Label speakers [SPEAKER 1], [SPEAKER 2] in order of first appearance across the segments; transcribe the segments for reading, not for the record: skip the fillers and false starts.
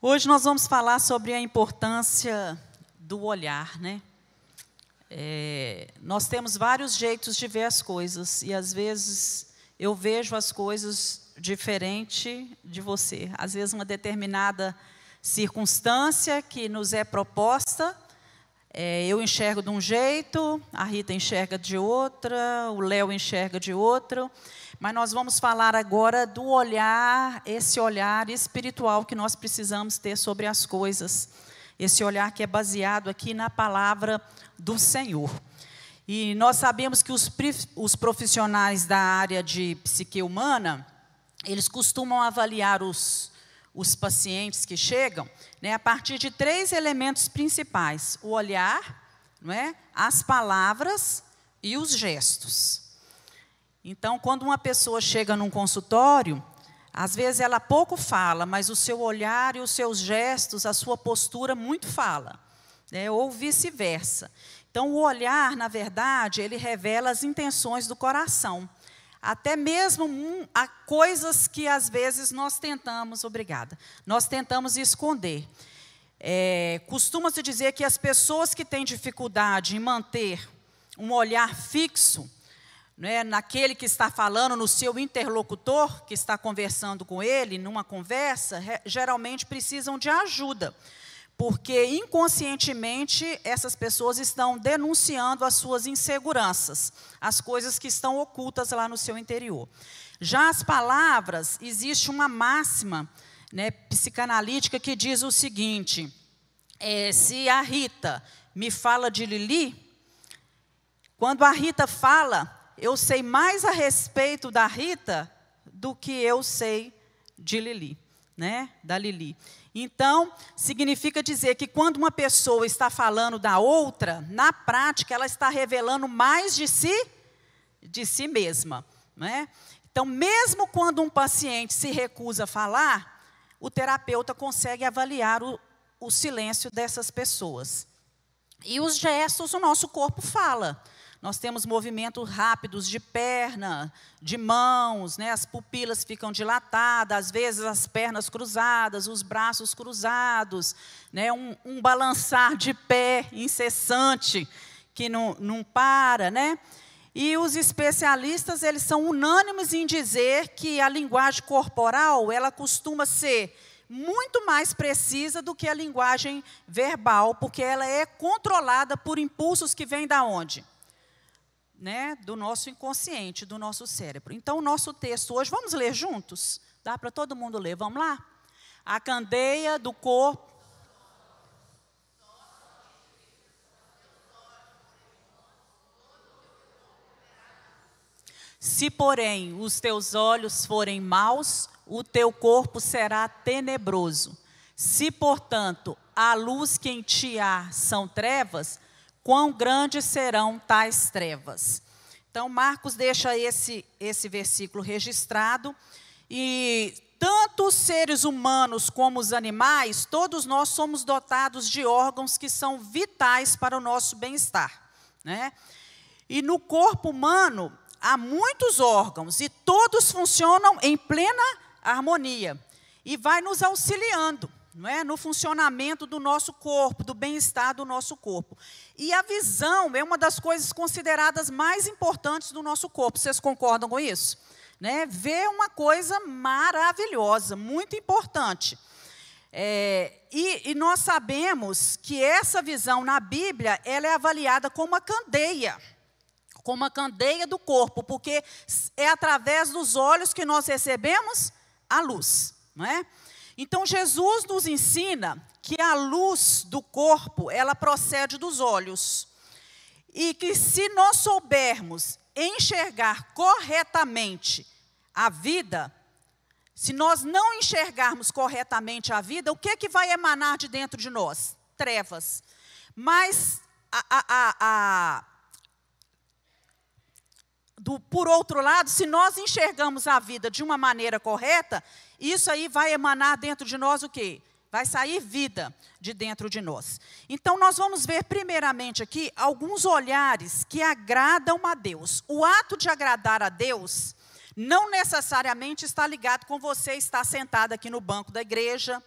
[SPEAKER 1] Hoje nós vamos falar sobre a importância do olhar, né? Nós temos vários jeitos de ver as coisas e às vezes eu vejo as coisas diferente de você. Às vezes uma determinada circunstância que nos é proposta, eu enxergo de um jeito, a Rita enxerga de outra, o Léo enxerga de outro. Mas nós vamos falar agora do olhar, esse olhar espiritual que nós precisamos ter sobre as coisas. Esse olhar que é baseado aqui na palavra do Senhor. E nós sabemos que os profissionais da área de psique humana, eles costumam avaliar os pacientes que chegam, né, a partir de 3 elementos principais: o olhar, não é? As palavras e os gestos. Então, quando uma pessoa chega num consultório, às vezes ela pouco fala, mas o seu olhar e os seus gestos, a sua postura muito fala, né? Ou vice-versa. Então, o olhar, na verdade, ele revela as intenções do coração. Até mesmo há coisas que, às vezes, nós tentamos esconder. Costuma-se dizer que as pessoas que têm dificuldade em manter um olhar fixo, né, naquele que está falando, no seu interlocutor, que está conversando com ele, numa conversa, geralmente precisam de ajuda, porque inconscientemente essas pessoas estão denunciando as suas inseguranças, as coisas que estão ocultas lá no seu interior. Já as palavras, existe uma máxima, né, psicanalítica que diz o seguinte: se a Rita me fala de Lili, quando a Rita fala, eu sei mais a respeito da Rita do que eu sei de Lili, né? Da Lili. Então, significa dizer que quando uma pessoa está falando da outra, na prática, ela está revelando mais de si mesma, né? Então, mesmo quando um paciente se recusa a falar, o terapeuta consegue avaliar o silêncio dessas pessoas. E os gestos, o nosso corpo fala. Nós temos movimentos rápidos de perna, de mãos, né? As pupilas ficam dilatadas, às vezes as pernas cruzadas, os braços cruzados, né? Um balançar de pé incessante que não para, né? E os especialistas, eles são unânimes em dizer que a linguagem corporal, ela costuma ser muito mais precisa do que a linguagem verbal, porque ela é controlada por impulsos que vêm da onde? Né, do nosso inconsciente, do nosso cérebro. Então, o nosso texto hoje, vamos ler juntos? Dá para todo mundo ler, vamos lá? A candeia do corpo. Se, porém, os teus olhos forem maus, o teu corpo será tenebroso. Se, portanto, a luz que em ti há são trevas, quão grandes serão tais trevas. Então, Marcos deixa esse versículo registrado. E tanto os seres humanos como os animais, todos nós somos dotados de órgãos que são vitais para o nosso bem-estar, né? E no corpo humano, há muitos órgãos, e todos funcionam em plena harmonia. E vai nos auxiliando, não é? No funcionamento do nosso corpo, do bem-estar do nosso corpo. E a visão é uma das coisas consideradas mais importantes do nosso corpo. Vocês concordam com isso? Né? Ver é uma coisa maravilhosa, muito importante. E nós sabemos que essa visão na Bíblia, ela é avaliada como a candeia do corpo, porque é através dos olhos que nós recebemos a luz, não é? Então, Jesus nos ensina que a luz do corpo, ela procede dos olhos. E que se nós soubermos enxergar corretamente a vida, se nós não enxergarmos corretamente a vida, o que é que vai emanar de dentro de nós? Trevas. Mas, por outro lado, se nós enxergamos a vida de uma maneira correta, isso aí vai emanar dentro de nós o quê? Vai sair vida de dentro de nós. Então, nós vamos ver primeiramente aqui alguns olhares que agradam a Deus. O ato de agradar a Deus não necessariamente está ligado com você estar sentado aqui no banco da igreja,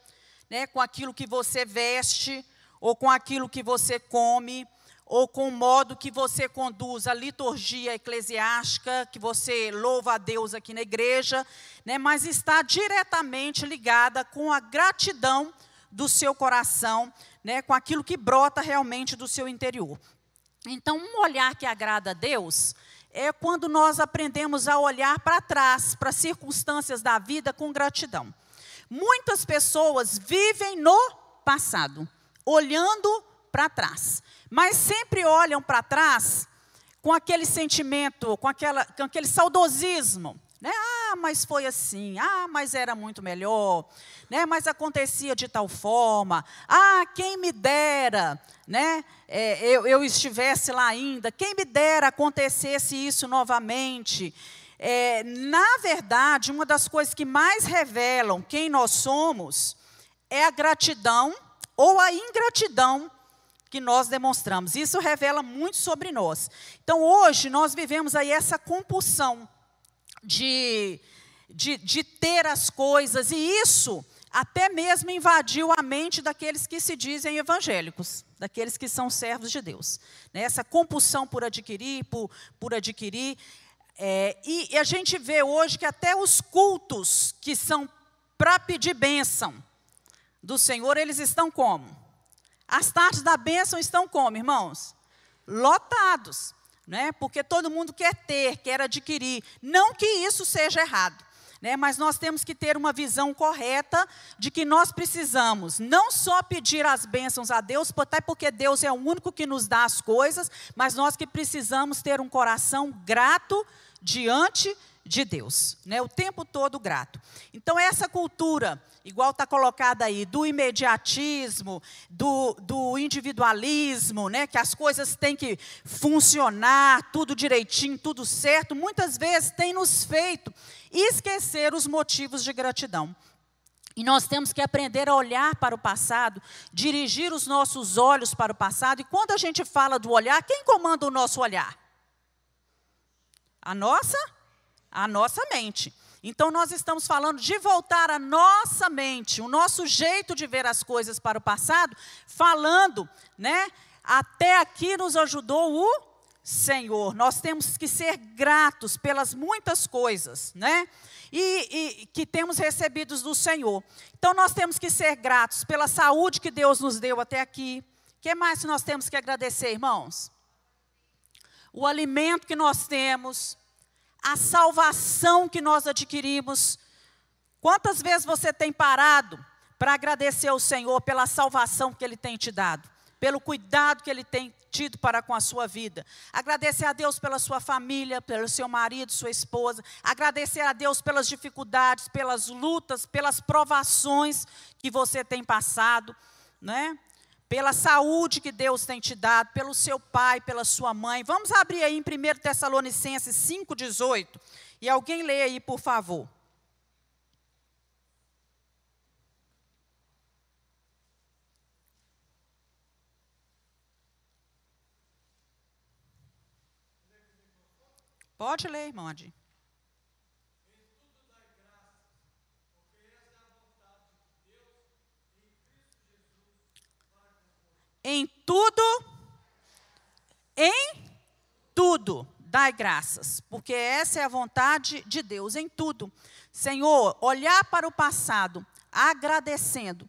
[SPEAKER 1] né, com aquilo que você veste, ou com aquilo que você come, ou com o modo que você conduz a liturgia eclesiástica, que você louva a Deus aqui na igreja, né, mas está diretamente ligada com a gratidão do seu coração, né, com aquilo que brota realmente do seu interior. Então, um olhar que agrada a Deus é quando nós aprendemos a olhar para trás, para as circunstâncias da vida com gratidão. Muitas pessoas vivem no passado, olhando para trás, mas sempre olham para trás com aquele sentimento, com aquele saudosismo, né? Ah, mas foi assim, ah, mas era muito melhor, né? Mas acontecia de tal forma, ah, quem me dera, né? Eu estivesse lá ainda, quem me dera acontecesse isso novamente. Na verdade, uma das coisas que mais revelam quem nós somos é a gratidão ou a ingratidão que nós demonstramos. Isso revela muito sobre nós. Então, hoje, nós vivemos aí essa compulsão de ter as coisas, e isso até mesmo invadiu a mente daqueles que se dizem evangélicos, daqueles que são servos de Deus. Né? Essa compulsão por adquirir, por adquirir. E a gente vê hoje que até os cultos que são para pedir bênção do Senhor, eles estão como? As tardes da bênção estão como, irmãos? Lotados, né? Porque todo mundo quer ter, quer adquirir. Não que isso seja errado, né? Mas nós temos que ter uma visão correta de que nós precisamos não só pedir as bênçãos a Deus, até porque Deus é o único que nos dá as coisas, mas nós que precisamos ter um coração grato diante de Deus, né? O tempo todo grato. Então, essa cultura, igual está colocada aí, do imediatismo, do individualismo, né? Que as coisas têm que funcionar, tudo direitinho, tudo certo, muitas vezes tem nos feito esquecer os motivos de gratidão. E nós temos que aprender a olhar para o passado, dirigir os nossos olhos para o passado. E quando a gente fala do olhar, quem comanda o nosso olhar? A nossa mente. Então, nós estamos falando de voltar a nossa mente, o nosso jeito de ver as coisas para o passado, falando, né? Até aqui nos ajudou o Senhor. Nós temos que ser gratos pelas muitas coisas, né? E que temos recebidos do Senhor. Então, nós temos que ser gratos pela saúde que Deus nos deu até aqui. O que mais nós temos que agradecer, irmãos? O alimento que nós temos, a salvação que nós adquirimos. Quantas vezes você tem parado para agradecer ao Senhor pela salvação que Ele tem te dado, pelo cuidado que Ele tem tido para com a sua vida? Agradecer a Deus pela sua família, pelo seu marido, sua esposa. Agradecer a Deus pelas dificuldades, pelas lutas, pelas provações que você tem passado, né? Pela saúde que Deus tem te dado, pelo seu pai, pela sua mãe. Vamos abrir aí em 1 Tessalonicenses 5,18. E alguém lê aí, por favor. Pode ler, irmão Adi. Em tudo, dai graças, porque essa é a vontade de Deus, em tudo. Senhor, olhar para o passado, agradecendo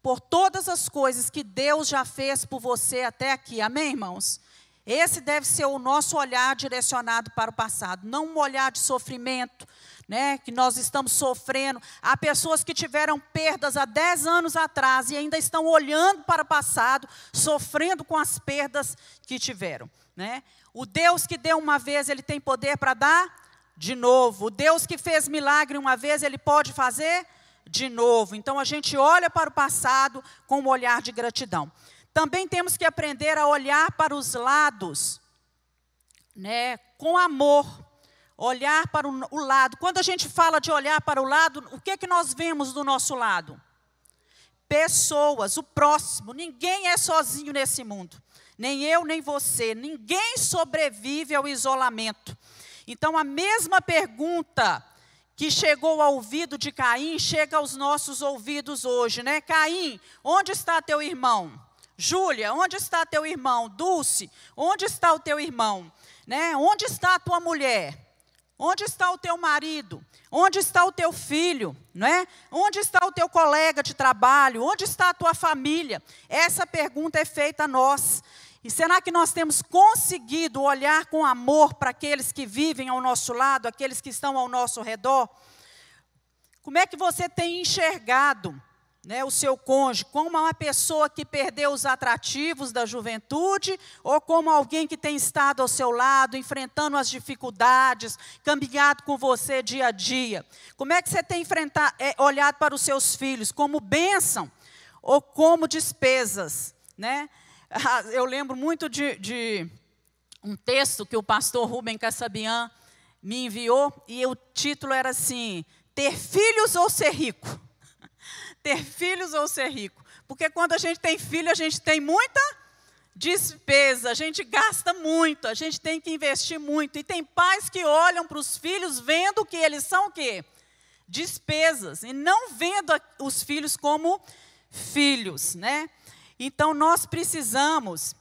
[SPEAKER 1] por todas as coisas que Deus já fez por você até aqui. Amém, irmãos? Esse deve ser o nosso olhar direcionado para o passado, não um olhar de sofrimento, né, que nós estamos sofrendo. Há pessoas que tiveram perdas há 10 anos atrás e ainda estão olhando para o passado, sofrendo com as perdas que tiveram, né? O Deus que deu uma vez, Ele tem poder para dar de novo. O Deus que fez milagre uma vez, Ele pode fazer de novo. Então, a gente olha para o passado com um olhar de gratidão. Também temos que aprender a olhar para os lados, né, com amor. Olhar para o lado. Quando a gente fala de olhar para o lado, o que nós vemos do nosso lado? Pessoas, o próximo. Ninguém é sozinho nesse mundo. Nem eu, nem você. Ninguém sobrevive ao isolamento. Então, a mesma pergunta que chegou ao ouvido de Caim, chega aos nossos ouvidos hoje, né? Caim, onde está teu irmão? Júlia, onde está teu irmão? Dulce, onde está o teu irmão? Né? Onde está a tua mulher? Onde está o teu marido? Onde está o teu filho? Né? Onde está o teu colega de trabalho? Onde está a tua família? Essa pergunta é feita a nós. E será que nós temos conseguido olhar com amor para aqueles que vivem ao nosso lado, aqueles que estão ao nosso redor? Como é que você tem enxergado, né, o seu cônjuge como uma pessoa que perdeu os atrativos da juventude ou como alguém que tem estado ao seu lado, enfrentando as dificuldades, caminhado com você dia a dia? Como é que você tem olhado para os seus filhos como bênção ou como despesas, né? Eu lembro muito de um texto que o pastor Rubem Kassabian me enviou, e o título era assim: ter filhos ou ser rico? Ter filhos ou ser rico? Porque quando a gente tem filho, a gente tem muita despesa, a gente gasta muito, a gente tem que investir muito. E tem pais que olham para os filhos vendo que eles são o quê? Despesas, e não vendo os filhos como filhos, né? Então, nós precisamos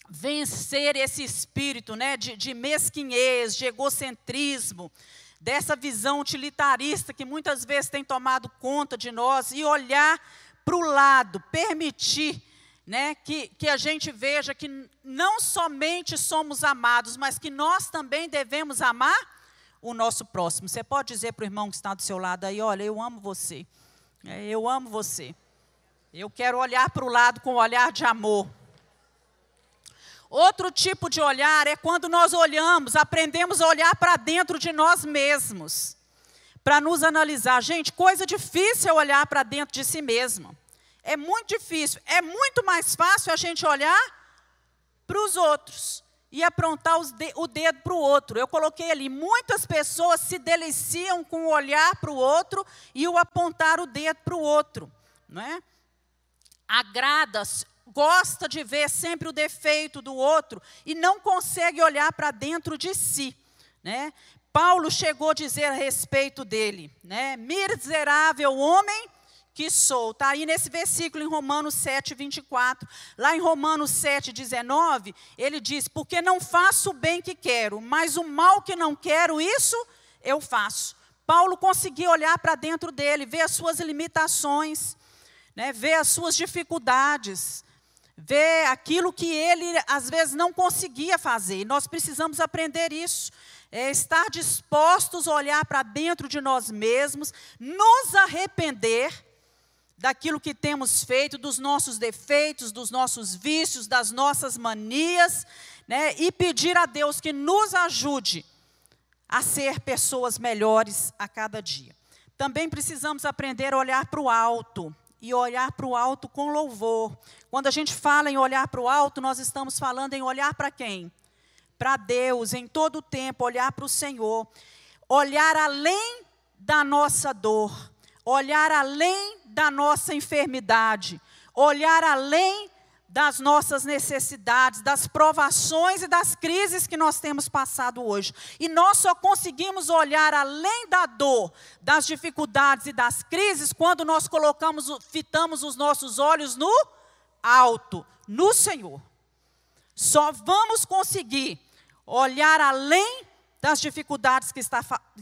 [SPEAKER 1] vencer esse espírito, né, de mesquinhez, de egocentrismo, dessa visão utilitarista que muitas vezes tem tomado conta de nós, e olhar para o lado, permitir, né, que a gente veja que não somente somos amados, mas que nós também devemos amar o nosso próximo. Você pode dizer para o irmão que está do seu lado aí: olha, eu amo você, eu amo você. Eu quero olhar para o lado com um olhar de amor. Outro tipo de olhar é quando nós olhamos, aprendemos a olhar para dentro de nós mesmos, para nos analisar. Gente, coisa difícil é olhar para dentro de si mesmo. É muito difícil. É muito mais fácil a gente olhar para os outros e aprontar o dedo para o outro. Eu coloquei ali: muitas pessoas se deliciam com o olhar para o outro e o apontar o dedo para o outro, não é? Agrada-se, gosta de ver sempre o defeito do outro e não consegue olhar para dentro de si, né? Paulo chegou a dizer a respeito dele, né? Miserável homem que sou. Está aí nesse versículo em Romanos 7, 24. Lá em Romanos 7, 19, ele diz: porque não faço o bem que quero, mas o mal que não quero, isso eu faço. Paulo conseguiu olhar para dentro dele, ver as suas limitações, né, ver as suas dificuldades, ver aquilo que ele, às vezes, não conseguia fazer. E nós precisamos aprender isso. Estar dispostos a olhar para dentro de nós mesmos, nos arrepender daquilo que temos feito, dos nossos defeitos, dos nossos vícios, das nossas manias, né, e pedir a Deus que nos ajude a ser pessoas melhores a cada dia. Também precisamos aprender a olhar para o alto. E olhar para o alto com louvor. Quando a gente fala em olhar para o alto, nós estamos falando em olhar para quem? Para Deus, em todo o tempo, olhar para o Senhor. Olhar além da nossa dor, olhar além da nossa enfermidade, olhar além das nossas necessidades, das provações e das crises que nós temos passado hoje. E nós só conseguimos olhar além da dor, das dificuldades e das crises quando nós fitamos os nossos olhos no alto, no Senhor. Só vamos conseguir olhar além das dificuldades que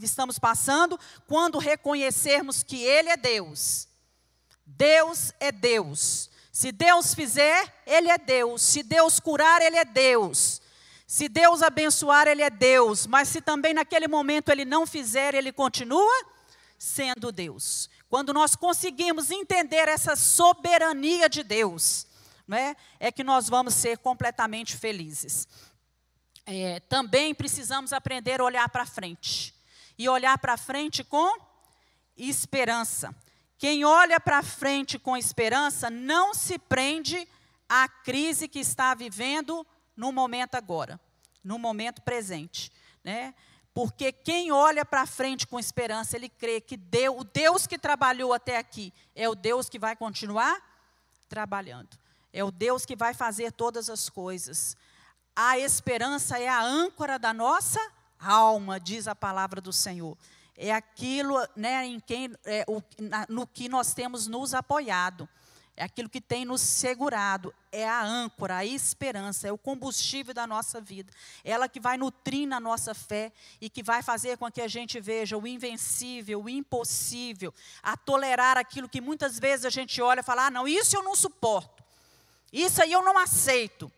[SPEAKER 1] estamos passando quando reconhecermos que Ele é Deus. Deus é Deus. Se Deus fizer, Ele é Deus. Se Deus curar, Ele é Deus. Se Deus abençoar, Ele é Deus. Mas se também naquele momento Ele não fizer, Ele continua sendo Deus. Quando nós conseguimos entender essa soberania de Deus, né, é que nós vamos ser completamente felizes. Também precisamos aprender a olhar para frente. E olhar para frente com esperança. Quem olha para frente com esperança não se prende à crise que está vivendo no momento agora, no momento presente, né? Porque quem olha para frente com esperança, ele crê que o Deus que trabalhou até aqui é o Deus que vai continuar trabalhando. É o Deus que vai fazer todas as coisas. A esperança é a âncora da nossa alma, diz a palavra do Senhor. é aquilo, né, no que nós temos nos apoiado. É aquilo que tem nos segurado, é a âncora, a esperança, é o combustível da nossa vida. É ela que vai nutrir a nossa fé e que vai fazer com que a gente veja o invencível, o impossível, a tolerar aquilo que muitas vezes a gente olha e fala, não, isso eu não suporto, isso aí eu não aceito.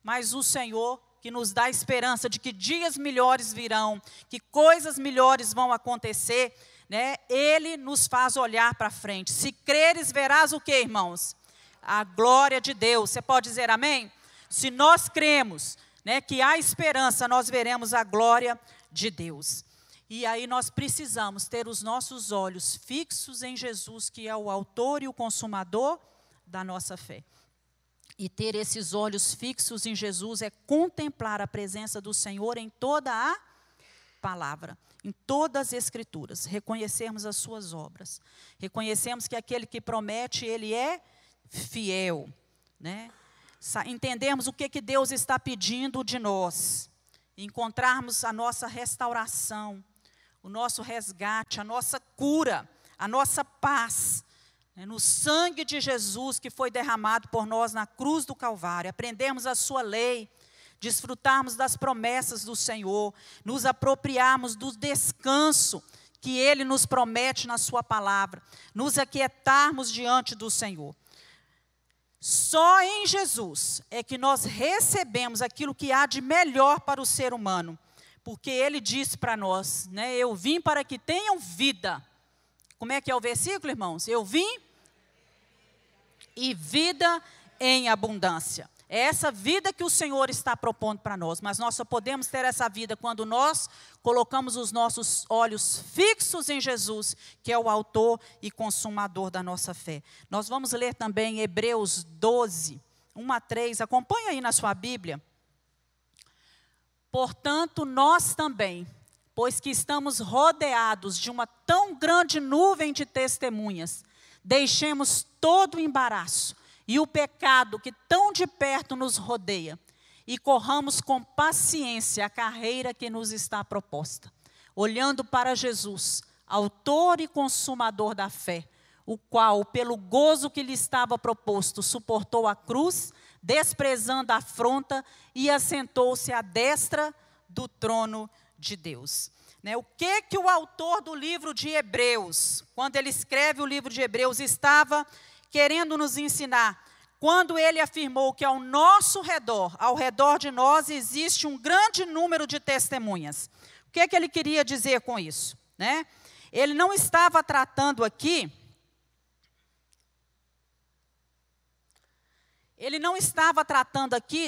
[SPEAKER 1] Mas o Senhor que nos dá esperança de que dias melhores virão, que coisas melhores vão acontecer, né? Ele nos faz olhar para frente. Se creres, verás o que, irmãos? A glória de Deus. Você pode dizer amém? Se nós cremos, né, que há esperança, nós veremos a glória de Deus. E aí nós precisamos ter os nossos olhos fixos em Jesus, que é o autor e o consumador da nossa fé. E ter esses olhos fixos em Jesus é contemplar a presença do Senhor em toda a palavra, em todas as escrituras, reconhecermos as suas obras, reconhecemos que aquele que promete, ele é fiel, né? Entendermos o que Deus está pedindo de nós, encontrarmos a nossa restauração, o nosso resgate, a nossa cura, a nossa paz, né? No sangue de Jesus que foi derramado por nós na cruz do Calvário, aprendermos a sua lei, desfrutarmos das promessas do Senhor, nos apropriarmos do descanso que Ele nos promete na sua palavra, nos aquietarmos diante do Senhor. Só em Jesus é que nós recebemos aquilo que há de melhor para o ser humano, porque Ele disse para nós, né, eu vim para que tenham vida. Como é que é o versículo, irmãos? Eu vim e vida em abundância. É essa vida que o Senhor está propondo para nós, mas nós só podemos ter essa vida quando nós colocamos os nossos olhos fixos em Jesus, que é o autor e consumador da nossa fé. Nós vamos ler também Hebreus 12, 1-3, acompanha aí na sua Bíblia. Portanto, nós também, pois que estamos rodeados de uma tão grande nuvem de testemunhas, deixemos todo o embaraço e o pecado que tão de perto nos rodeia, e corramos com paciência a carreira que nos está proposta, olhando para Jesus, autor e consumador da fé, o qual, pelo gozo que lhe estava proposto, suportou a cruz, desprezando a afronta, e assentou-se à destra do trono de Deus. Né? O que o autor do livro de Hebreus, quando ele escreve o livro de Hebreus, estava querendo nos ensinar, quando ele afirmou que ao nosso redor, ao redor de nós, existe um grande número de testemunhas. O que ele queria dizer com isso? Né? Ele não estava tratando aqui,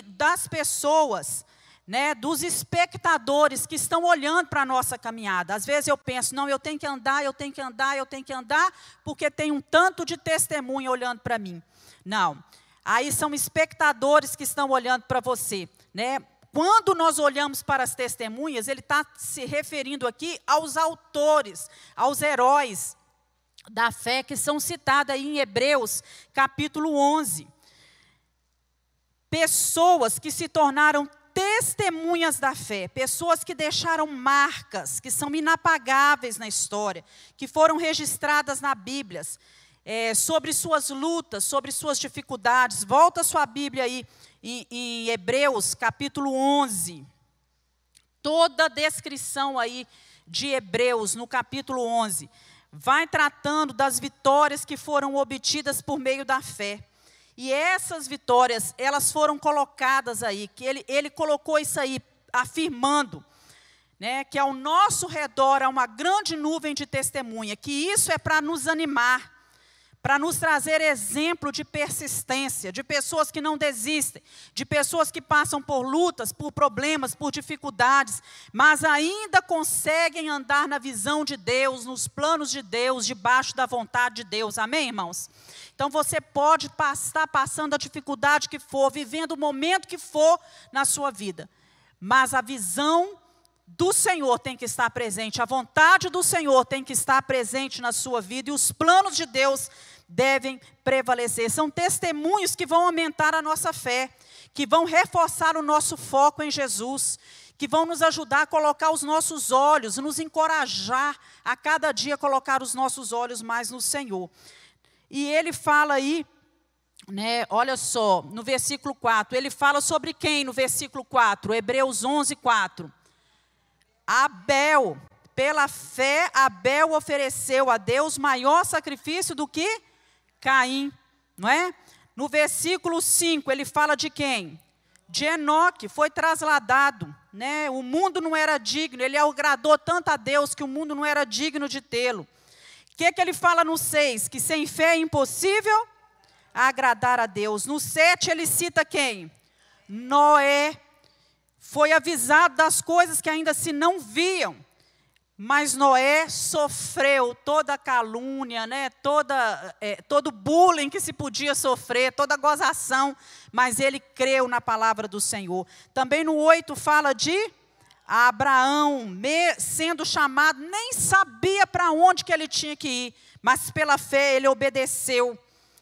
[SPEAKER 1] das pessoas, né, dos espectadores que estão olhando para a nossa caminhada. Às vezes eu penso, não, eu tenho que andar, porque tem um tanto de testemunha olhando para mim. Não, aí são espectadores que estão olhando para você, né? Quando nós olhamos para as testemunhas, ele está se referindo aqui aos autores, aos heróis da fé que são citados aí em Hebreus, capítulo 11. Pessoas que se tornaram testemunhas da fé, pessoas que deixaram marcas, que são inapagáveis na história, que foram registradas na Bíblia, sobre suas lutas, sobre suas dificuldades. Volta a sua Bíblia aí em Hebreus, capítulo 11. Toda a descrição aí de Hebreus, no capítulo 11, vai tratando das vitórias que foram obtidas por meio da fé. E essas vitórias, elas foram colocadas aí, que ele colocou isso aí, afirmando, né, que ao nosso redor há uma grande nuvem de testemunha, que isso é para nos animar, para nos trazer exemplo de persistência, de pessoas que não desistem, de pessoas que passam por lutas, por problemas, por dificuldades, mas ainda conseguem andar na visão de Deus, nos planos de Deus, debaixo da vontade de Deus. Amém, irmãos? Então você pode estar passando a dificuldade que for, vivendo o momento que for na sua vida, mas a visão do Senhor tem que estar presente, a vontade do Senhor tem que estar presente na sua vida, e os planos de Deus devem prevalecer. São testemunhos que vão aumentar a nossa fé, que vão reforçar o nosso foco em Jesus, que vão nos ajudar a colocar os nossos olhos, nos encorajar a cada dia colocar os nossos olhos mais no Senhor. E ele fala aí, né, olha só, no versículo 4, ele fala sobre quem no versículo 4? Hebreus 11, 4. Abel, pela fé, Abel ofereceu a Deus maior sacrifício do que Caim, não é? No versículo 5, ele fala de quem? De Enoque, foi trasladado, né? O mundo não era digno, ele agradou tanto a Deus que o mundo não era digno de tê-lo. O que ele fala no 6? Que sem fé é impossível agradar a Deus. No 7 ele cita quem? Noé. Foi avisado das coisas que ainda se não viam. Mas Noé sofreu toda a calúnia, né? Todo bullying que se podia sofrer, toda a gozação, mas ele creu na palavra do Senhor. Também no 8 fala de Abraão, sendo chamado, nem sabia para onde que ele tinha que ir, mas pela fé ele obedeceu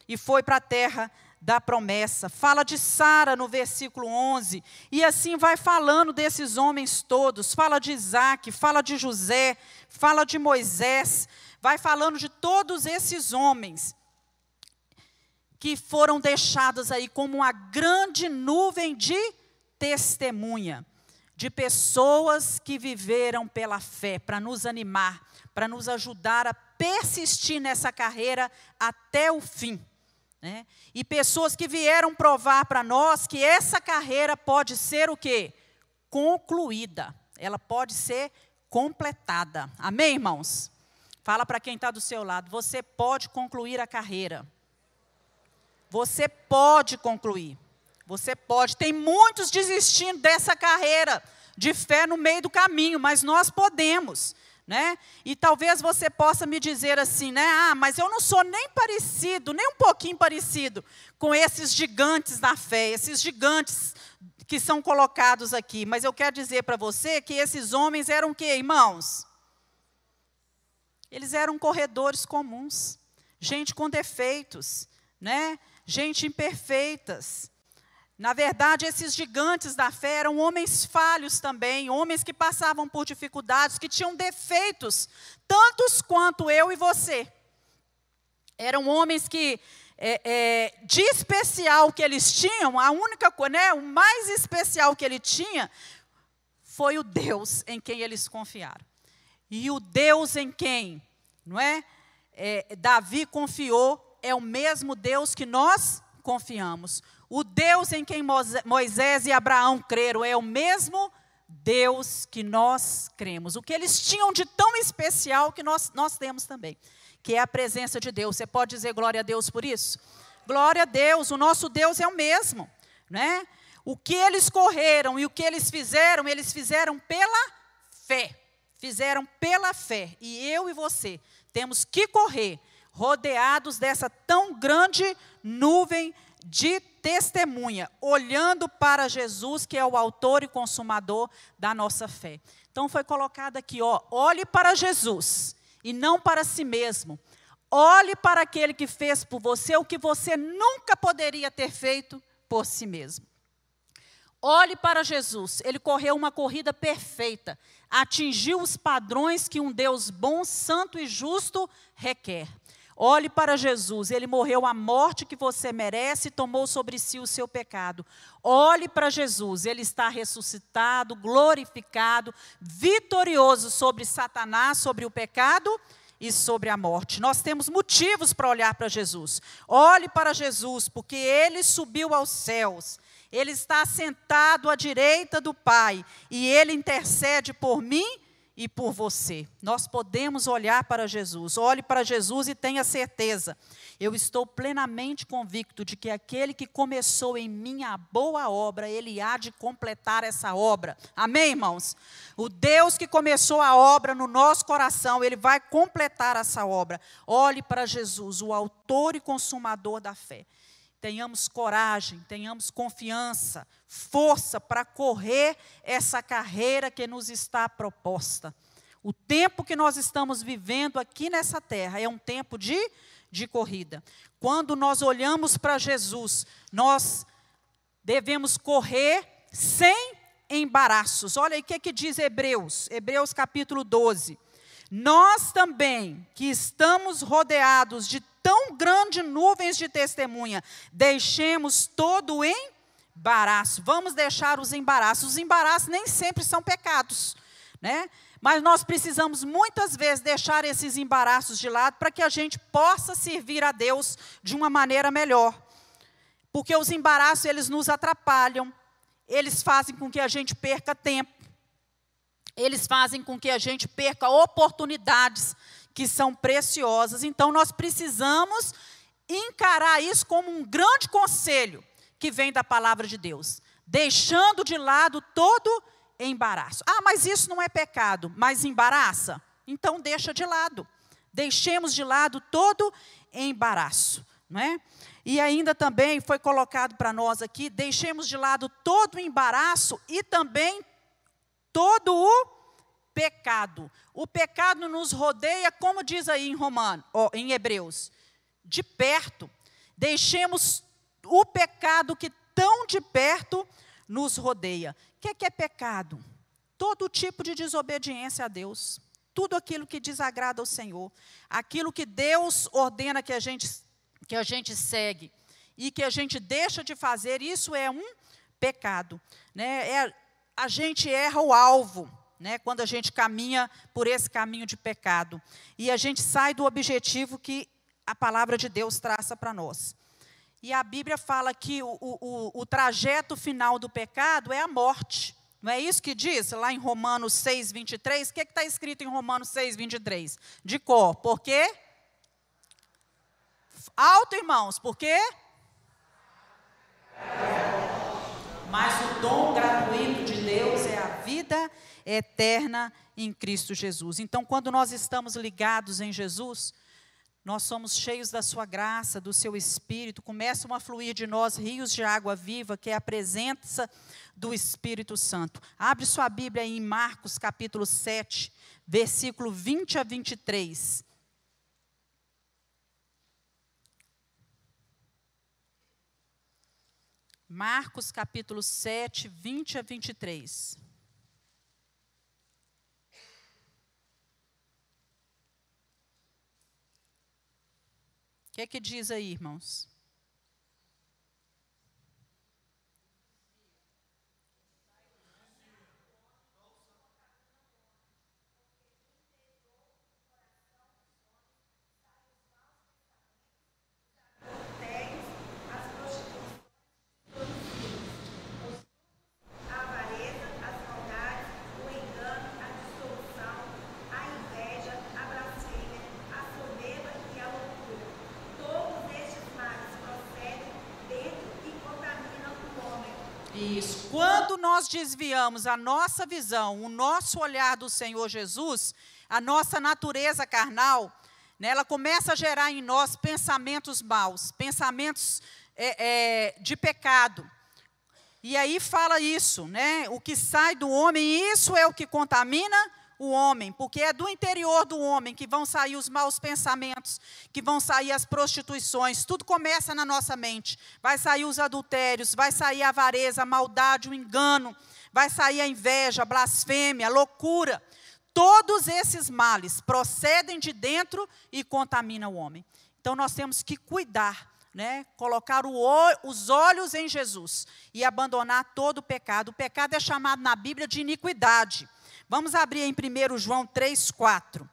[SPEAKER 1] e foi para a terra da promessa. Fala de Sara no versículo 11, e assim vai falando desses homens todos, fala de Isaac, fala de José, fala de Moisés, vai falando de todos esses homens que foram deixados aí como uma grande nuvem de testemunha, de pessoas que viveram pela fé, para nos animar, para nos ajudar a persistir nessa carreira até o fim. Né? E pessoas que vieram provar para nós que essa carreira pode ser o quê? Concluída. Ela pode ser completada. Amém, irmãos? Fala para quem está do seu lado. Você pode concluir a carreira. Você pode concluir. Você pode. Tem muitos desistindo dessa carreira de fé no meio do caminho, mas nós podemos. Né? E talvez você possa me dizer assim, né? Mas eu não sou nem parecido, nem um pouquinho parecido com esses gigantes da fé, esses gigantes que são colocados aqui. Mas eu quero dizer para você que esses homens eram o quê, irmãos? Eles eram corredores comuns, gente com defeitos, né? Gente imperfeitas. Na verdade, esses gigantes da fé eram homens falhos também, homens que passavam por dificuldades, que tinham defeitos, tantos quanto eu e você. Eram homens que, de especial que eles tinham, a única coisa, né, o mais especial que ele tinha, foi o Deus em quem eles confiaram. E o Deus em quem, não é? Davi confiou, é o mesmo Deus que nós confiamos. O Deus em quem Moisés e Abraão creram é o mesmo Deus que nós cremos. O que eles tinham de tão especial que nós temos também, que é a presença de Deus. Você pode dizer glória a Deus por isso? Glória a Deus, o nosso Deus é o mesmo. Né? O que eles correram e o que eles fizeram pela fé. Fizeram pela fé. E eu e você temos que correr, rodeados dessa tão grande nuvem de testemunha, olhando para Jesus, que é o autor e consumador da nossa fé. Então foi colocado aqui, olhe para Jesus e não para si mesmo. Olhe para aquele que fez por você o que você nunca poderia ter feito por si mesmo. Olhe para Jesus, ele correu uma corrida perfeita, atingiu os padrões que um Deus bom, santo e justo requer. Olhe para Jesus, ele morreu a morte que você merece e tomou sobre si o seu pecado. Olhe para Jesus, ele está ressuscitado, glorificado, vitorioso sobre Satanás, sobre o pecado e sobre a morte. Nós temos motivos para olhar para Jesus. Olhe para Jesus, porque ele subiu aos céus. Ele está sentado à direita do Pai e ele intercede por mim e por você. Nós podemos olhar para Jesus. Olhe para Jesus e tenha certeza. Eu estou plenamente convicto de que aquele que começou em mim a boa obra, ele há de completar essa obra. Amém, irmãos? O Deus que começou a obra no nosso coração, ele vai completar essa obra. Olhe para Jesus, o autor e consumador da fé. Tenhamos coragem, tenhamos confiança, força para correr essa carreira que nos está proposta. O tempo que nós estamos vivendo aqui nessa terra é um tempo de de corrida. Quando nós olhamos para Jesus, nós devemos correr sem embaraços. Olha aí o que diz Hebreus capítulo 12. Nós também, que estamos rodeados de tão grandes nuvens de testemunha, deixemos todo o embaraço. Vamos deixar os embaraços. Os embaraços nem sempre são pecados, né? Mas nós precisamos muitas vezes deixar esses embaraços de lado para que a gente possa servir a Deus de uma maneira melhor. Porque os embaraços, eles nos atrapalham, eles fazem com que a gente perca tempo, eles fazem com que a gente perca oportunidades que são preciosas. Então, nós precisamos encarar isso como um grande conselho que vem da palavra de Deus, deixando de lado todo embaraço. Ah, mas isso não é pecado, mas embaraça? Então, deixa de lado. Deixemos de lado todo embaraço, não é? E ainda também foi colocado para nós aqui, deixemos de lado todo o embaraço e também todo o pecado. O pecado nos rodeia, como diz aí em Hebreus, de perto. Deixemos o pecado que tão de perto nos rodeia. O que é pecado? Todo tipo de desobediência a Deus. Tudo aquilo que desagrada ao Senhor. Aquilo que Deus ordena que a gente segue e que a gente deixa de fazer, isso é um pecado, né? A gente erra o alvo, né, quando a gente caminha por esse caminho de pecado. E a gente sai do objetivo que a palavra de Deus traça para nós. E a Bíblia fala que o trajeto final do pecado é a morte. Não é isso que diz lá em Romanos 6, 23? O que está escrito em Romanos 6, 23? De cor. Por quê? Alto, irmãos. Por quê? Mas o dom gratuito de Deus é a vida eterna em Cristo Jesus. Então, quando nós estamos ligados em Jesus, nós somos cheios da sua graça, do seu Espírito, começam a fluir de nós rios de água viva, que é a presença do Espírito Santo. Abre sua Bíblia aí em Marcos capítulo 7, versículo 20 a 23. Marcos capítulo 7, 20 a 23. O que é que diz aí, irmãos? Isso. Quando nós desviamos a nossa visão, o nosso olhar do Senhor Jesus, a nossa natureza carnal, né, ela começa a gerar em nós pensamentos maus, pensamentos de pecado. E aí fala isso, né? O que sai do homem, isso é o que contamina o homem, porque é do interior do homem que vão sair os maus pensamentos, que vão sair as prostituições, tudo começa na nossa mente. Vai sair os adultérios, vai sair a avareza, a maldade, o engano, vai sair a inveja, a blasfêmia, a loucura. Todos esses males procedem de dentro e contaminam o homem. Então nós temos que cuidar, né? Colocar os olhos em Jesus e abandonar todo o pecado. O pecado é chamado na Bíblia de iniquidade. Vamos abrir em 1 João 3, 4.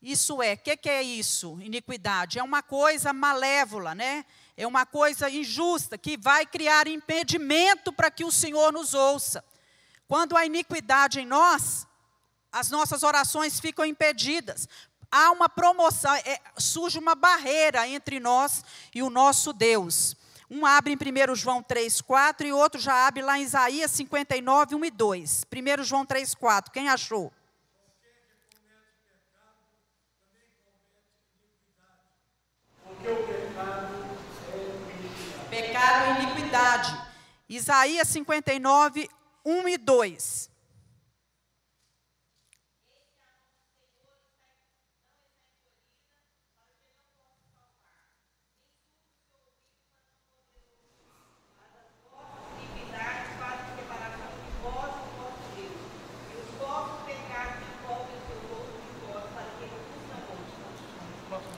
[SPEAKER 1] Isso o que é isso? Iniquidade. É uma coisa malévola, né? É uma coisa injusta, que vai criar impedimento para que o Senhor nos ouça. Quando há iniquidade em nós, as nossas orações ficam impedidas. Há uma promoção, surge uma barreira entre nós e o nosso Deus. Um abre em 1 João 3, 4 e outro já abre lá em Isaías 59, 1 e 2. 1 João 3, 4. Quem achou?
[SPEAKER 2] Porque o pecado é iniquidade.
[SPEAKER 1] Pecado é iniquidade. Isaías 59, 1 e 2.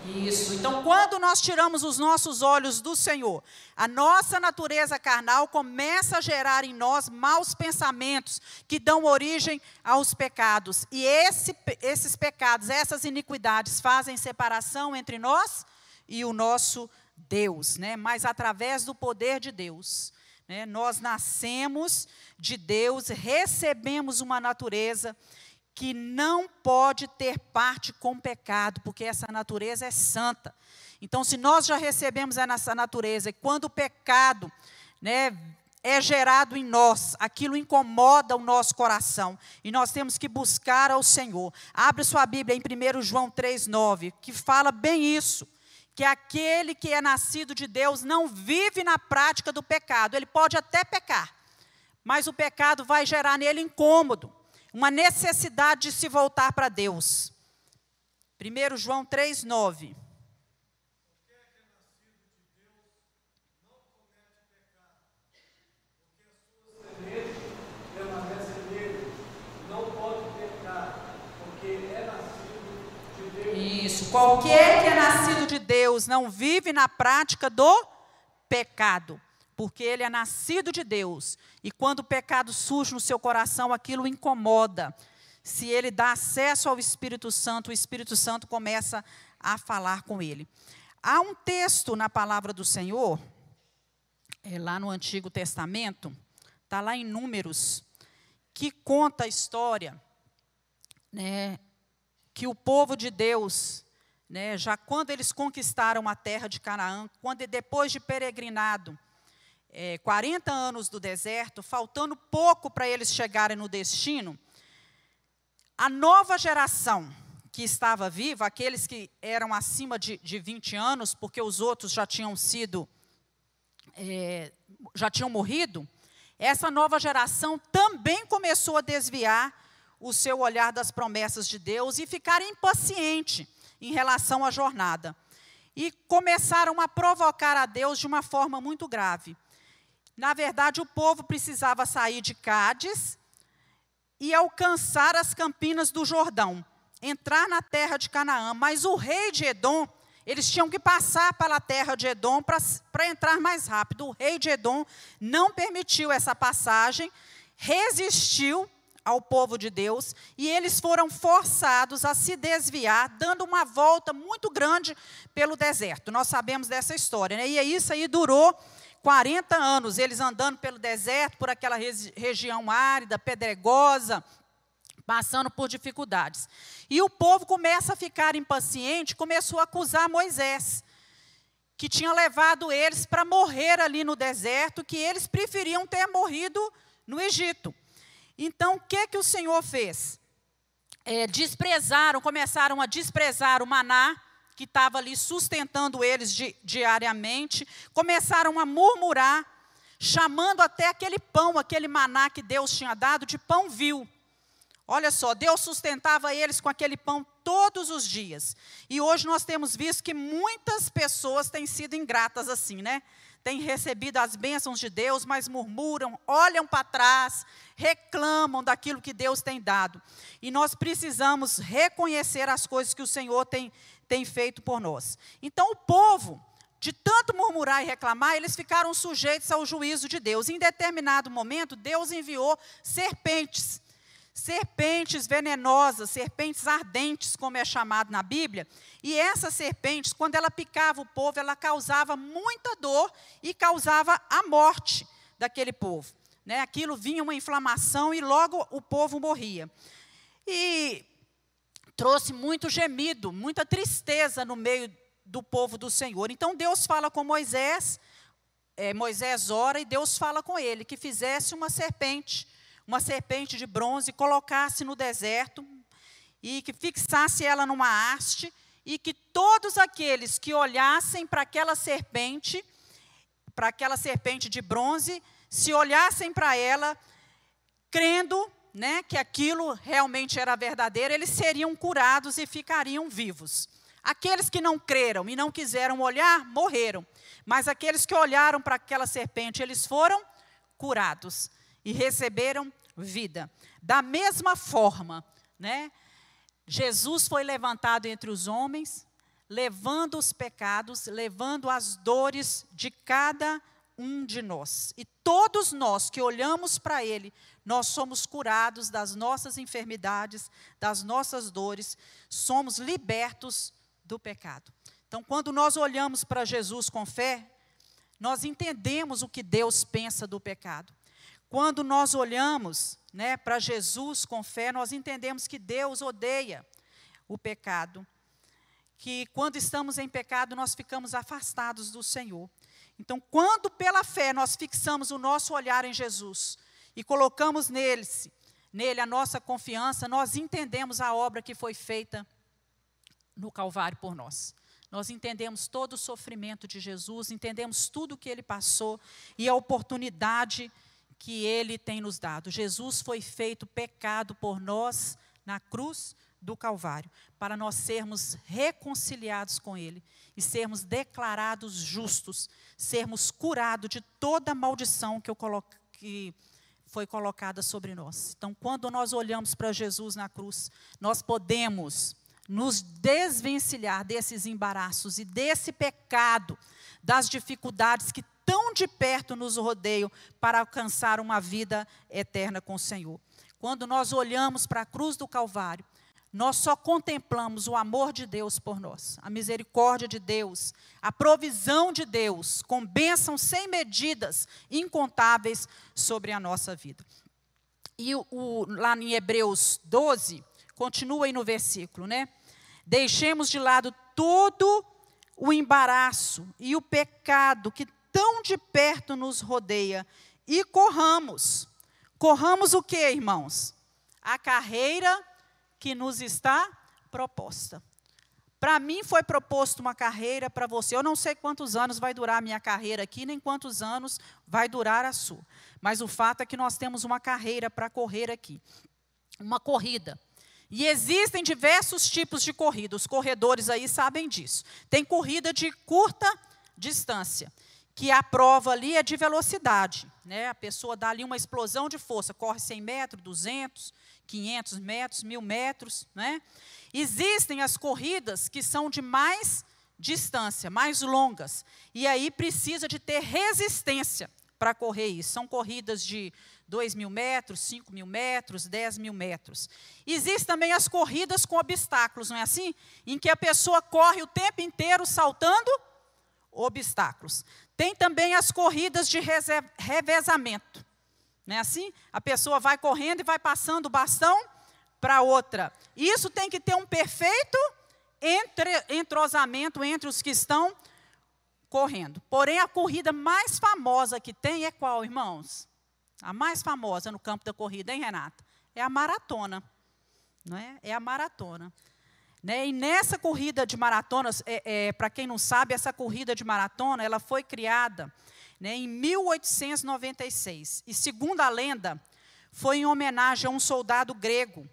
[SPEAKER 1] Isso. Então, quando nós tiramos os nossos olhos do Senhor, a nossa natureza carnal começa a gerar em nós maus pensamentos que dão origem aos pecados. E esses pecados, essas iniquidades fazem separação entre nós e o nosso Deus, né? Mas através do poder de Deus, né? Nós nascemos de Deus, recebemos uma natureza que não pode ter parte com o pecado, porque essa natureza é santa. Então, se nós já recebemos essa natureza, e quando o pecado, né, é gerado em nós, aquilo incomoda o nosso coração, e nós temos que buscar ao Senhor. Abre sua Bíblia em 1 João 3,9, que fala bem isso, que aquele que é nascido de Deus não vive na prática do pecado. Ele pode até pecar, mas o pecado vai gerar nele incômodo, uma necessidade de se voltar para Deus. 1 João 3,9. Isso, qualquer que é nascido de Deus não vive na prática do pecado, porque ele é nascido de Deus, e quando o pecado surge no seu coração, aquilo incomoda. Se ele dá acesso ao Espírito Santo, o Espírito Santo começa a falar com ele. Há um texto na palavra do Senhor, lá no Antigo Testamento, está lá em Números, que conta a história, né, que o povo de Deus, né, já quando eles conquistaram a terra de Canaã, quando depois de peregrinado, 40 anos do deserto, faltando pouco para eles chegarem no destino, a nova geração que estava viva, aqueles que eram acima de 20 anos, porque os outros já tinham morrido, essa nova geração também começou a desviar o seu olhar das promessas de Deus e ficar impaciente em relação à jornada. E começaram a provocar a Deus de uma forma muito grave. Na verdade, o povo precisava sair de Cádiz e alcançar as campinas do Jordão, entrar na terra de Canaã. Mas o rei de Edom, eles tinham que passar pela terra de Edom para entrar mais rápido. O rei de Edom não permitiu essa passagem, resistiu ao povo de Deus, e eles foram forçados a se desviar, dando uma volta muito grande pelo deserto. Nós sabemos dessa história, né? E isso aí durou 40 anos, eles andando pelo deserto, por aquela região árida, pedregosa, passando por dificuldades. E o povo começa a ficar impaciente, começou a acusar Moisés, que tinha levado eles para morrer ali no deserto, que eles preferiam ter morrido no Egito. Então, o que o Senhor fez? Começaram a desprezar o maná, que estava ali sustentando eles diariamente, começaram a murmurar, chamando até aquele pão, aquele maná que Deus tinha dado, de pão vil. Olha só, Deus sustentava eles com aquele pão todos os dias. E hoje nós temos visto que muitas pessoas têm sido ingratas assim, né? Têm recebido as bênçãos de Deus, mas murmuram, olham para trás, reclamam daquilo que Deus tem dado. E nós precisamos reconhecer as coisas que o Senhor tem feito por nós. Então, o povo, de tanto murmurar e reclamar, eles ficaram sujeitos ao juízo de Deus. Em determinado momento, Deus enviou serpentes venenosas, serpentes ardentes, como é chamado na Bíblia. E essas serpentes, quando ela picava o povo, ela causava muita dor e causava a morte daquele povo, né? Aquilo vinha uma inflamação e logo o povo morria. E trouxe muito gemido, muita tristeza no meio do povo do Senhor. Então Deus fala com Moisés, Moisés ora e Deus fala com ele, que fizesse uma serpente de bronze, colocasse no deserto e que fixasse ela numa haste e que todos aqueles que olhassem para aquela serpente de bronze, se olhassem para ela, crendo, né, que aquilo realmente era verdadeiro, eles seriam curados e ficariam vivos. Aqueles que não creram e não quiseram olhar, morreram. Mas aqueles que olharam para aquela serpente, eles foram curados e receberam vida. Da mesma forma, né, Jesus foi levantado entre os homens, levando os pecados, levando as dores de cada um de nós. E todos nós que olhamos para Ele, nós somos curados das nossas enfermidades, das nossas dores, somos libertos do pecado. Então, quando nós olhamos para Jesus com fé, nós entendemos o que Deus pensa do pecado. Quando nós olhamos, para Jesus com fé, nós entendemos que Deus odeia o pecado. Que quando estamos em pecado, nós ficamos afastados do Senhor. Então, quando pela fé nós fixamos o nosso olhar em Jesus e colocamos nele a nossa confiança, nós entendemos a obra que foi feita no Calvário por nós. Nós entendemos todo o sofrimento de Jesus, entendemos tudo o que Ele passou e a oportunidade que Ele tem nos dado. Jesus foi feito pecado por nós na cruz do Calvário, para nós sermos reconciliados com Ele e sermos declarados justos, sermos curados de toda a maldição que foi colocada sobre nós. Então, quando nós olhamos para Jesus na cruz, nós podemos nos desvencilhar desses embaraços e desse pecado, das dificuldades que tão de perto nos rodeiam para alcançar uma vida eterna com o Senhor. Quando nós olhamos para a cruz do Calvário, nós só contemplamos o amor de Deus por nós, a misericórdia de Deus, a provisão de Deus, com bênçãos sem medidas, incontáveis sobre a nossa vida. E lá em Hebreus 12, continua aí no versículo, Deixemos de lado todo o embaraço e o pecado que tão de perto nos rodeia e corramos. Corramos o quê, irmãos? A carreira que nos está proposta. Para mim foi proposto uma carreira, para você. Eu não sei quantos anos vai durar a minha carreira aqui, nem quantos anos vai durar a sua. Mas o fato é que nós temos uma carreira para correr aqui. Uma corrida. E existem diversos tipos de corrida. Os corredores aí sabem disso. Tem corrida de curta distância, que a prova ali é de velocidade. A pessoa dá ali uma explosão de força, corre 100 metros, 200, 500 metros, 1000 metros. Existem as corridas que são de mais distância, mais longas. E aí precisa de ter resistência para correr isso. São corridas de 2.000 metros, 5.000 metros, 10.000 metros. Existem também as corridas com obstáculos, não é assim? Em que a pessoa corre o tempo inteiro saltando obstáculos. Tem também as corridas de revezamento. Não é assim? A pessoa vai correndo e vai passando o bastão para outra. Isso tem que ter um perfeito entrosamento entre os que estão correndo. Porém, a corrida mais famosa que tem é qual, irmãos? A mais famosa no campo da corrida, hein, Renata? É a maratona. Não é? É a maratona. E nessa corrida de maratonas, para quem não sabe, essa corrida de maratona, ela foi criada em 1896. E segundo a lenda, foi em homenagem a um soldado grego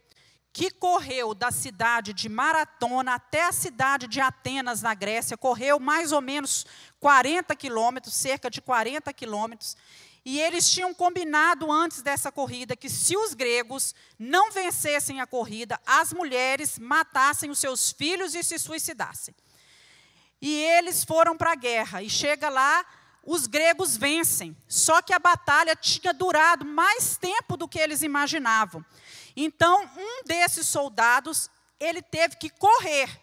[SPEAKER 1] que correu da cidade de Maratona até a cidade de Atenas, na Grécia. Correu mais ou menos 40 quilômetros, cerca de 40 quilômetros. E eles tinham combinado antes dessa corrida que se os gregos não vencessem a corrida, as mulheres matassem os seus filhos e se suicidassem. E eles foram para a guerra. E chega lá, os gregos vencem. Só que a batalha tinha durado mais tempo do que eles imaginavam. Então, um desses soldados, ele teve que correr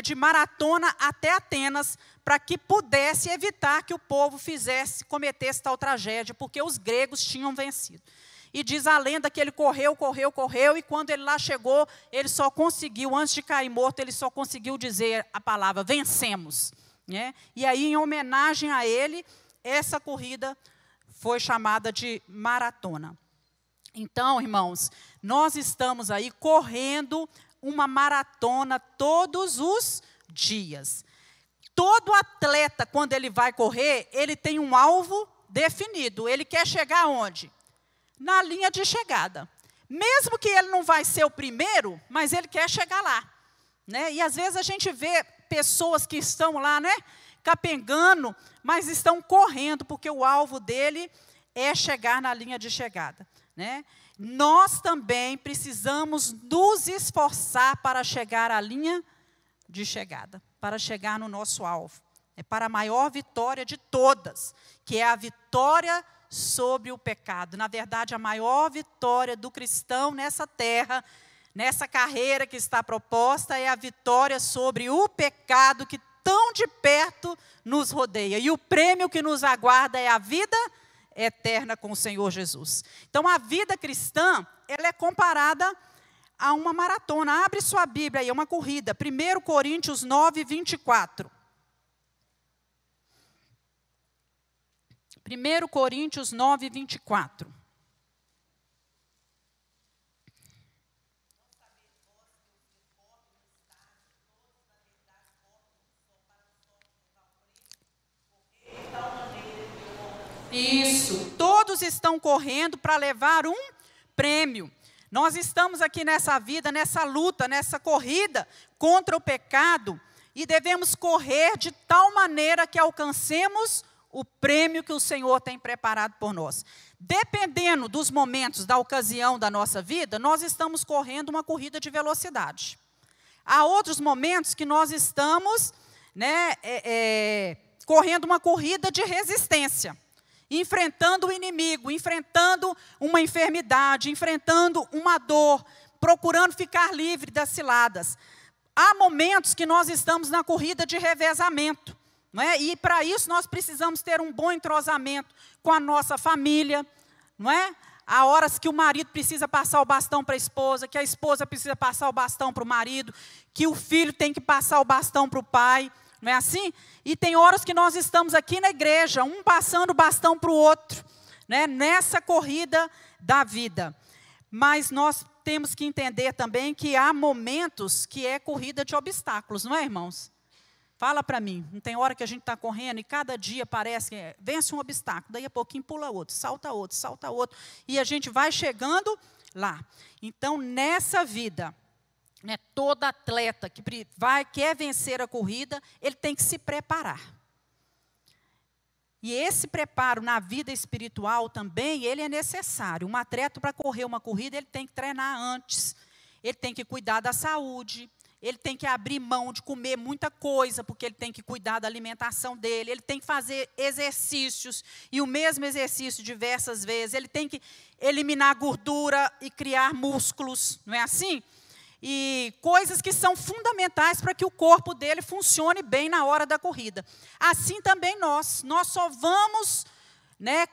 [SPEAKER 1] de Maratona até Atenas, para que pudesse evitar que o povo cometesse tal tragédia, porque os gregos tinham vencido. E diz a lenda que ele correu, e quando ele lá chegou, ele só conseguiu, antes de cair morto, ele só conseguiu dizer a palavra, vencemos. E aí, em homenagem a ele, essa corrida foi chamada de maratona. Então, irmãos, nós estamos aí correndo uma maratona todos os dias. Todo atleta, quando ele vai correr, ele tem um alvo definido. Ele quer chegar aonde? Na linha de chegada. Mesmo que ele não vai ser o primeiro, mas ele quer chegar lá. E às vezes a gente vê pessoas que estão lá, capengando, mas estão correndo, porque o alvo dele é chegar na linha de chegada. Nós também precisamos nos esforçar para chegar à linha de chegada, para chegar no nosso alvo. É para a maior vitória de todas, que é a vitória sobre o pecado. Na verdade, a maior vitória do cristão nessa terra, nessa carreira que está proposta, é a vitória sobre o pecado que tão de perto nos rodeia. E o prêmio que nos aguarda é a vida eterna com o Senhor Jesus. Então, a vida cristã, ela é comparada a uma maratona. Abre sua Bíblia aí, é uma corrida. 1 Coríntios 9, 24. 1 Coríntios 9, 24. Isso, todos estão correndo para levar um prêmio. Nós estamos aqui nessa vida, nessa luta, nessa corrida contra o pecado e devemos correr de tal maneira que alcancemos o prêmio que o Senhor tem preparado por nós. Dependendo dos momentos, da ocasião da nossa vida, nós estamos correndo uma corrida de velocidade. Há outros momentos que nós estamos correndo uma corrida de resistência. Enfrentando o inimigo, enfrentando uma enfermidade, enfrentando uma dor, procurando ficar livre das ciladas. Há momentos que nós estamos na corrida de revezamento, não é? E para isso nós precisamos ter um bom entrosamento com a nossa família, não é? Há horas que o marido precisa passar o bastão para a esposa, que a esposa precisa passar o bastão para o marido, que o filho tem que passar o bastão para o pai. Não é assim? E tem horas que nós estamos aqui na igreja, um passando o bastão para o outro, né? Nessa corrida da vida. Mas nós temos que entender também que há momentos que é corrida de obstáculos, não é, irmãos? Fala para mim, não tem hora que a gente está correndo e cada dia parece que vence um obstáculo, daí a pouquinho pula outro, salta outro, e a gente vai chegando lá. Então, nessa vida, todo atleta que quer vencer a corrida, ele tem que se preparar. E esse preparo na vida espiritual também, ele é necessário. Um atleta, para correr uma corrida, ele tem que treinar antes. Ele tem que cuidar da saúde. Ele tem que abrir mão de comer muita coisa, porque ele tem que cuidar da alimentação dele. Ele tem que fazer exercícios, e o mesmo exercício diversas vezes. Ele tem que eliminar gordura e criar músculos, não é assim? E coisas que são fundamentais para que o corpo dele funcione bem na hora da corrida. Assim também nós só vamos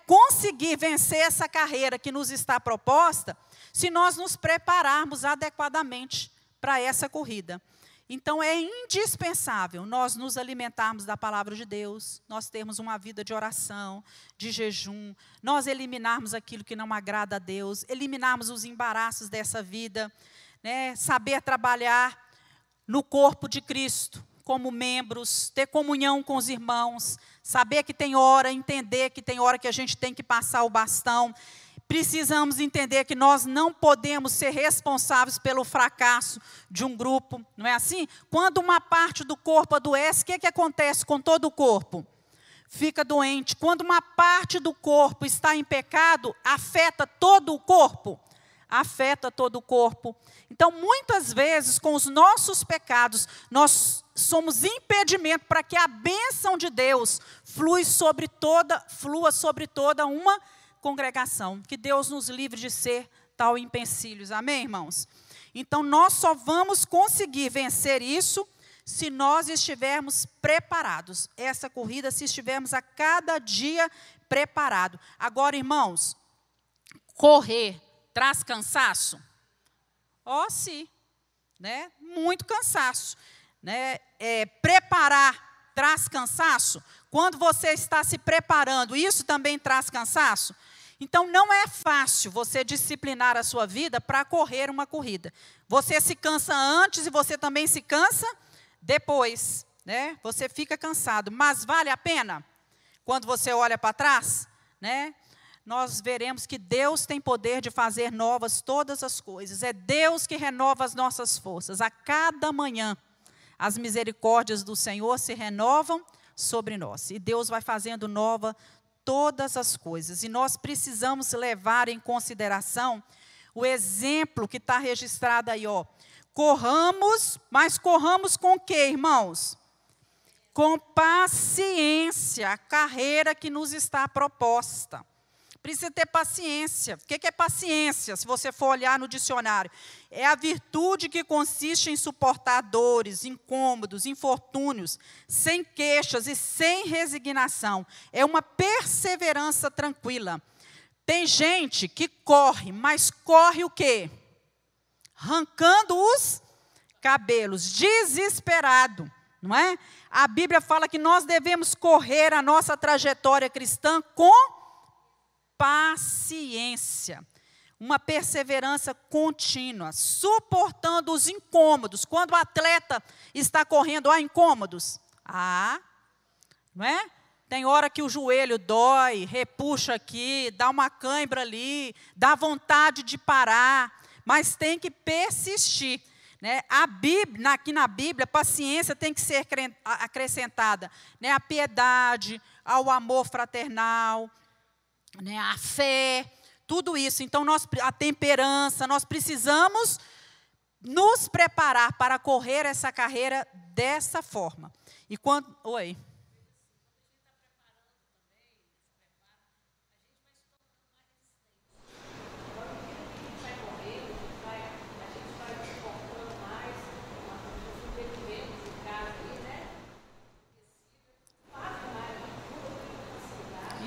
[SPEAKER 1] conseguir vencer essa carreira que nos está proposta se nós nos prepararmos adequadamente para essa corrida. Então é indispensável nós nos alimentarmos da palavra de Deus, nós termos uma vida de oração, de jejum, nós eliminarmos aquilo que não agrada a Deus, eliminarmos os embaraços dessa vida, saber trabalhar no corpo de Cristo, como membros, ter comunhão com os irmãos, saber que tem hora, entender que tem hora que a gente tem que passar o bastão. Precisamos entender que nós não podemos ser responsáveis pelo fracasso de um grupo, não é assim? Quando uma parte do corpo adoece, o que acontece com todo o corpo? Fica doente. Quando uma parte do corpo está em pecado, afeta todo o corpo. Afeta todo o corpo. Então, muitas vezes, com os nossos pecados, nós somos impedimento para que a bênção de Deus flua sobre toda uma congregação. Que Deus nos livre de ser tal empecilhos. Amém, irmãos? Então, nós só vamos conseguir vencer isso se nós estivermos preparados. Essa corrida, se estivermos a cada dia preparado. Agora, irmãos, correr traz cansaço? Sim, muito cansaço. Preparar traz cansaço? Quando você está se preparando, isso também traz cansaço? Então, não é fácil você disciplinar a sua vida para correr uma corrida. Você se cansa antes e você também se cansa depois. Você fica cansado, mas vale a pena? Quando você olha para trás, nós veremos que Deus tem poder de fazer novas todas as coisas. É Deus que renova as nossas forças. A cada manhã, as misericórdias do Senhor se renovam sobre nós. E Deus vai fazendo nova todas as coisas. E nós precisamos levar em consideração o exemplo que está registrado aí. Corramos, mas corramos com o quê, irmãos? com paciência a carreira que nos está proposta. Precisa ter paciência. O que é paciência? Se você for olhar no dicionário, é a virtude que consiste em suportar dores, incômodos, infortúnios, sem queixas e sem resignação. É uma perseverança tranquila. Tem gente que corre, mas corre o quê? Arrancando os cabelos, desesperado, não é? A Bíblia fala que nós devemos correr a nossa trajetória cristã com paciência, uma perseverança contínua, suportando os incômodos. Quando o atleta está correndo, há incômodos? Não é? Tem hora que o joelho dói, repuxa aqui, dá uma cãibra ali, dá vontade de parar, mas tem que persistir. Né? Aqui na Bíblia, paciência tem que ser acrescentada, né? A piedade, ao amor fraternal, né, a fé, tudo isso. Então, a temperança, nós precisamos nos preparar para correr essa carreira dessa forma. E quando... Oi.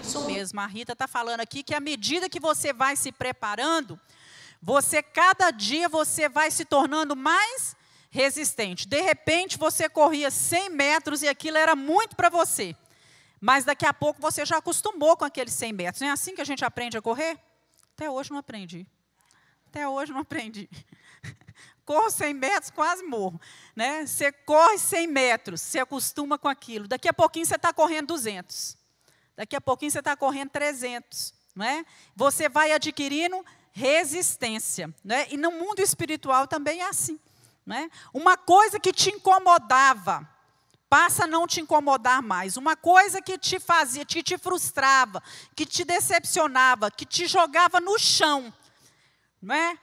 [SPEAKER 1] Isso mesmo, a Rita está falando aqui que à medida que você vai se preparando, cada dia você vai se tornando mais resistente. De repente, você corria 100 metros e aquilo era muito para você. Mas daqui a pouco você já acostumou com aqueles 100 metros. Não é assim que a gente aprende a correr? Até hoje não aprendi. Corro 100 metros, quase morro. Né? Você corre 100 metros, você acostuma com aquilo. Daqui a pouquinho você está correndo 200. Daqui a pouquinho você está correndo 300. Não é? Você vai adquirindo resistência. Né? E no mundo espiritual também é assim. Não é? Uma coisa que te incomodava, passa a não te incomodar mais. Uma coisa que te fazia, que te frustrava, que te decepcionava, que te jogava no chão. Não é?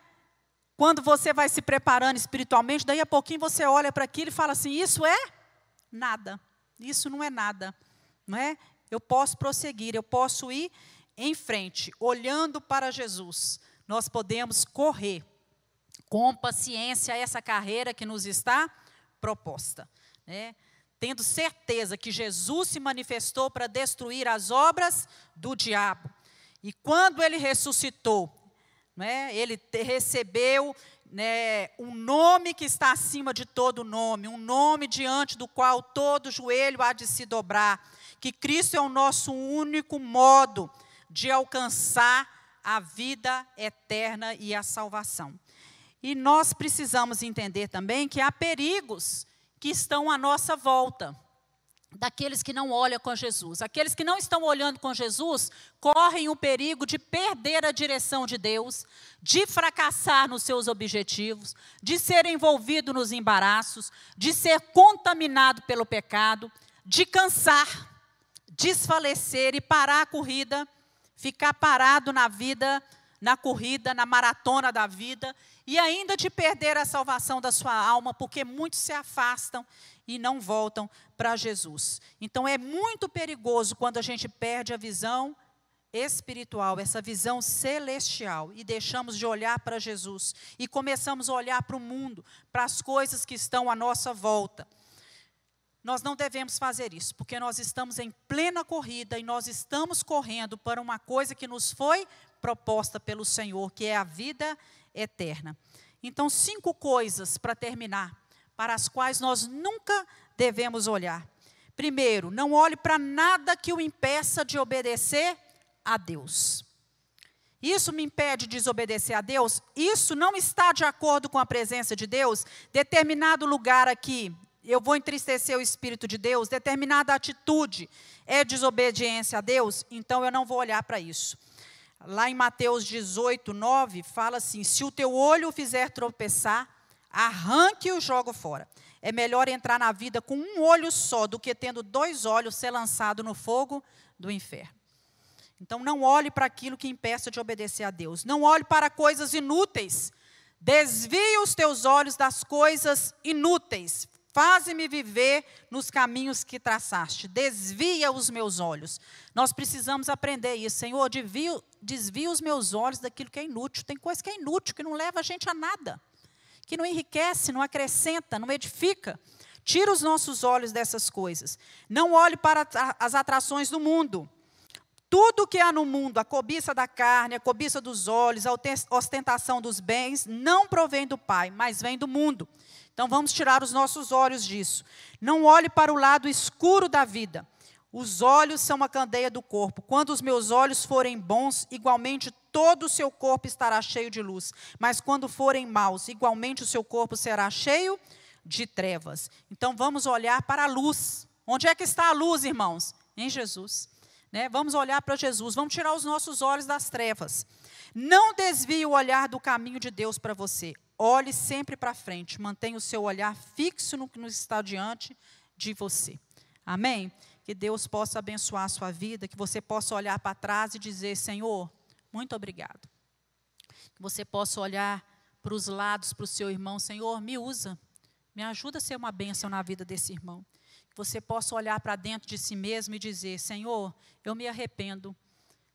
[SPEAKER 1] Quando você vai se preparando espiritualmente, daí a pouquinho você olha para aquilo e fala assim, isso é nada. Isso não é nada. Não é? Eu posso prosseguir, eu posso ir em frente, olhando para Jesus. Nós podemos correr com paciência essa carreira que nos está proposta. Né? Tendo certeza que Jesus se manifestou para destruir as obras do diabo. E quando ele ressuscitou, né, ele recebeu, né, um nome que está acima de todo nome, um nome diante do qual todo joelho há de se dobrar, que Cristo é o nosso único modo de alcançar a vida eterna e a salvação. E nós precisamos entender também que há perigos que estão à nossa volta, daqueles que não olham com Jesus. Aqueles que não estão olhando com Jesus, correm o perigo de perder a direção de Deus, de fracassar nos seus objetivos, de ser envolvido nos embaraços, de ser contaminado pelo pecado, de cansar, desfalecer e parar a corrida, ficar parado na vida, na corrida, na maratona da vida, e ainda de perder a salvação da sua alma, porque muitos se afastam e não voltam para Jesus. Então é muito perigoso quando a gente perde a visão espiritual, essa visão celestial, e deixamos de olhar para Jesus, e começamos a olhar para o mundo, para as coisas que estão à nossa volta. Nós não devemos fazer isso, porque nós estamos em plena corrida e nós estamos correndo para uma coisa que nos foi proposta pelo Senhor, que é a vida eterna. Então, 5 coisas para terminar, para as quais nós nunca devemos olhar. Primeiro, não olhe para nada que o impeça de obedecer a Deus. Isso me impede de desobedecer a Deus? Isso não está de acordo com a presença de Deus? Determinado lugar aqui, eu vou entristecer o Espírito de Deus, determinada atitude é desobediência a Deus, então eu não vou olhar para isso. Lá em Mateus 18, 9, fala assim, se o teu olho o fizer tropeçar, arranque e o joga fora. É melhor entrar na vida com um olho só, do que tendo 2 olhos ser lançado no fogo do inferno. Então não olhe para aquilo que impeça de obedecer a Deus. Não olhe para coisas inúteis. Desvie os teus olhos das coisas inúteis. Faze-me viver nos caminhos que traçaste. Desvia os meus olhos. Nós precisamos aprender isso. Senhor, desvia os meus olhos daquilo que é inútil. Tem coisa que é inútil, que não leva a gente a nada. Que não enriquece, não acrescenta, não edifica. Tira os nossos olhos dessas coisas. Não olhe para as atrações do mundo. Tudo que há no mundo, a cobiça da carne, a cobiça dos olhos, a ostentação dos bens, não provém do Pai, mas vem do mundo. Então, vamos tirar os nossos olhos disso. Não olhe para o lado escuro da vida. Os olhos são a candeia do corpo. Quando os meus olhos forem bons, igualmente todo o seu corpo estará cheio de luz. Mas quando forem maus, igualmente o seu corpo será cheio de trevas. Então, vamos olhar para a luz. Onde é que está a luz, irmãos? Em Jesus. Vamos olhar para Jesus. Vamos tirar os nossos olhos das trevas. Não desvie o olhar do caminho de Deus para você. Olhe sempre para frente, mantenha o seu olhar fixo no que está diante de você. Amém? Que Deus possa abençoar a sua vida, que você possa olhar para trás e dizer, Senhor, muito obrigado. Que você possa olhar para os lados, para o seu irmão, Senhor, me usa, me ajuda a ser uma bênção na vida desse irmão. Que você possa olhar para dentro de si mesmo e dizer, Senhor, eu me arrependo.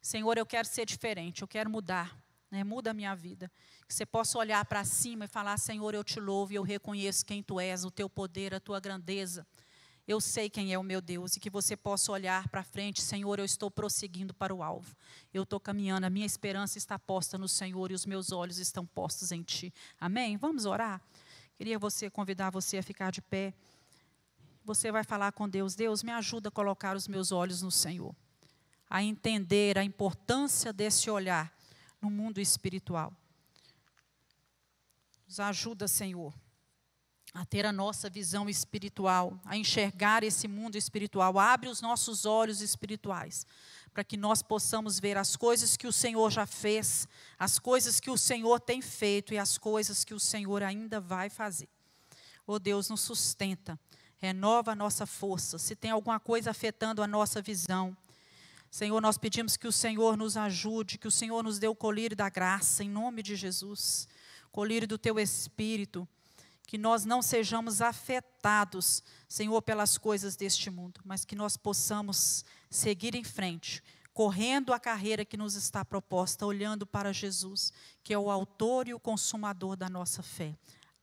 [SPEAKER 1] Senhor, eu quero ser diferente, eu quero mudar. Muda a minha vida. Que você possa olhar para cima e falar, Senhor, eu te louvo e eu reconheço quem Tu és, o Teu poder, a Tua grandeza. Eu sei quem é o meu Deus. E que você possa olhar para frente, Senhor, eu estou prosseguindo para o alvo. Eu estou caminhando, a minha esperança está posta no Senhor e os meus olhos estão postos em Ti. Amém? Vamos orar? Queria convidar você a ficar de pé. Você vai falar com Deus, Deus, me ajuda a colocar os meus olhos no Senhor. A entender a importância desse olhar no mundo espiritual. Nos ajuda, Senhor, a ter a nossa visão espiritual, a enxergar esse mundo espiritual. Abre os nossos olhos espirituais, para que nós possamos ver as coisas que o Senhor já fez, as coisas que o Senhor tem feito e as coisas que o Senhor ainda vai fazer. Oh Deus, nos sustenta, renova a nossa força. Se tem alguma coisa afetando a nossa visão, Senhor, nós pedimos que o Senhor nos ajude, que o Senhor nos dê o colírio da graça, em nome de Jesus, colírio do Teu Espírito, que nós não sejamos afetados, Senhor, pelas coisas deste mundo, mas que nós possamos seguir em frente, correndo a carreira que nos está proposta, olhando para Jesus, que é o autor e o consumador da nossa fé.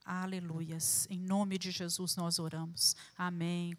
[SPEAKER 1] Aleluias. Em nome de Jesus nós oramos. Amém.